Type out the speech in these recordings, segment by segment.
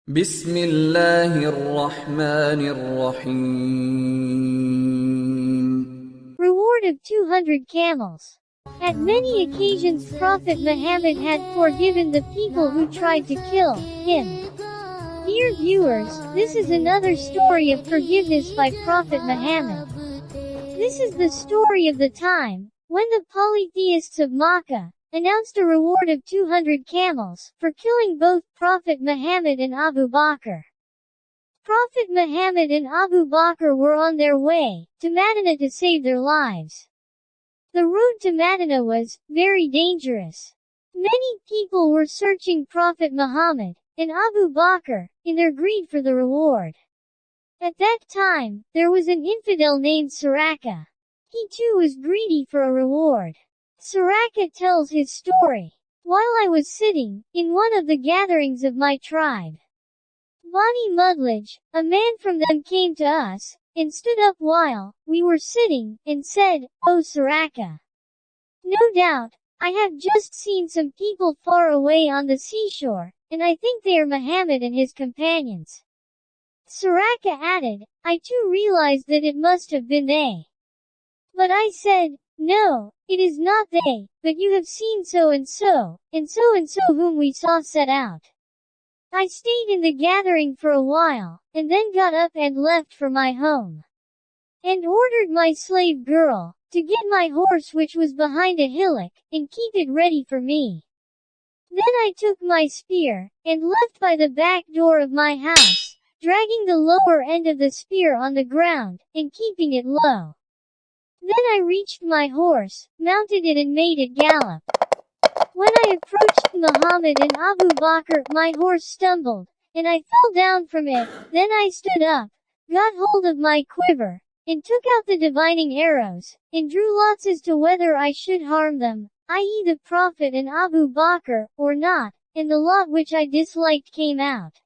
بسم الله الرحمن الرحيم. Reward of 200 camels. At many occasions Prophet Muhammad had forgiven the people who tried to kill him. Dear viewers, this is another story of forgiveness by Prophet Muhammad. This is the story of the time when the polytheists of Makkah announced a reward of 200 camels for killing both Prophet Muhammad and Abu Bakr. Prophet Muhammad and Abu Bakr were on their way to Medina to save their lives. The road to Medina was very dangerous. Many people were searching Prophet Muhammad and Abu Bakr in their greed for the reward. At that time, there was an infidel named Suraqa. He too was greedy for a reward. Suraqa tells his story. While I was sitting in one of the gatherings of my tribe, Bani Mudlij, a man from them came to us, and stood up while we were sitting, and said, "O Suraqa, no doubt, I have just seen some people far away on the seashore, and I think they are Muhammad and his companions." Suraqa added, "I too realized that it must have been they. But I said, no, it is not they, but you have seen so and so, and so and so whom we saw set out." I stayed in the gathering for a while, and then got up and left for my home, and ordered my slave girl to get my horse which was behind a hillock, and keep it ready for me. Then I took my spear, and left by the back door of my house, dragging the lower end of the spear on the ground, and keeping it low. Then I reached my horse, mounted it and made it gallop. When I approached Muhammad and Abu Bakr, my horse stumbled, and I fell down from it. Then I stood up, got hold of my quiver, and took out the divining arrows, and drew lots as to whether I should harm them, i.e. the Prophet and Abu Bakr, or not, and the lot which I disliked came out.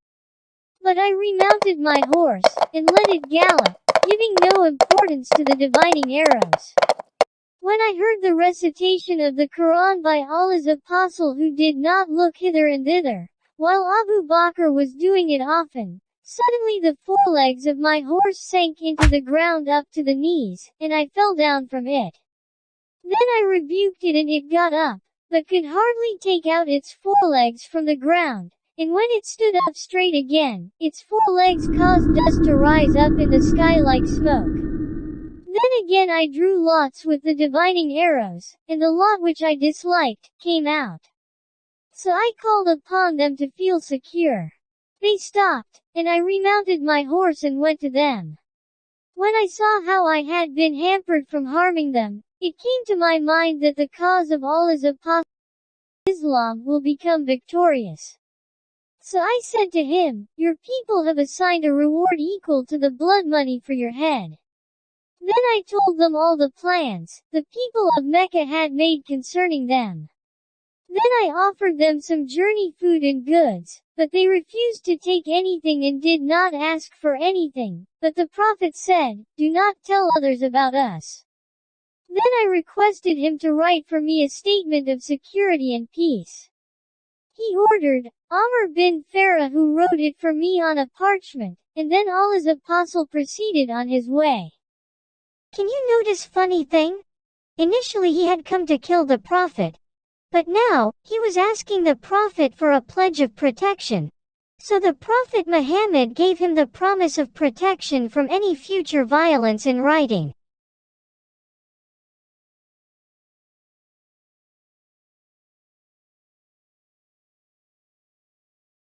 But I remounted my horse, and let it gallop, giving no importance to the divining arrows. When I heard the recitation of the Quran by Allah's apostle who did not look hither and thither, while Abu Bakr was doing it often, suddenly the forelegs of my horse sank into the ground up to the knees, and I fell down from it. Then I rebuked it and it got up, but could hardly take out its forelegs from the ground, and when it stood up straight again, its forelegs caused dust to rise up in the sky like smoke. Then again I drew lots with the divining arrows, and the lot which I disliked came out. So I called upon them to feel secure. They stopped, and I remounted my horse and went to them. When I saw how I had been hampered from harming them, it came to my mind that the cause of Allah's apostle Islam will become victorious. So I said to him, "Your people have assigned a reward equal to the blood money for your head." Then I told them all the plans the people of Mecca had made concerning them. Then I offered them some journey food and goods, but they refused to take anything and did not ask for anything. But the Prophet said, "Do not tell others about us." Then I requested him to write for me a statement of security and peace. He ordered Amr bin Farah, who wrote it for me on a parchment, and then Allah's apostle proceeded on his way. Can you notice funny thing? Initially he had come to kill the Prophet, but now, he was asking the Prophet for a pledge of protection. So the Prophet Muhammad gave him the promise of protection from any future violence in writing.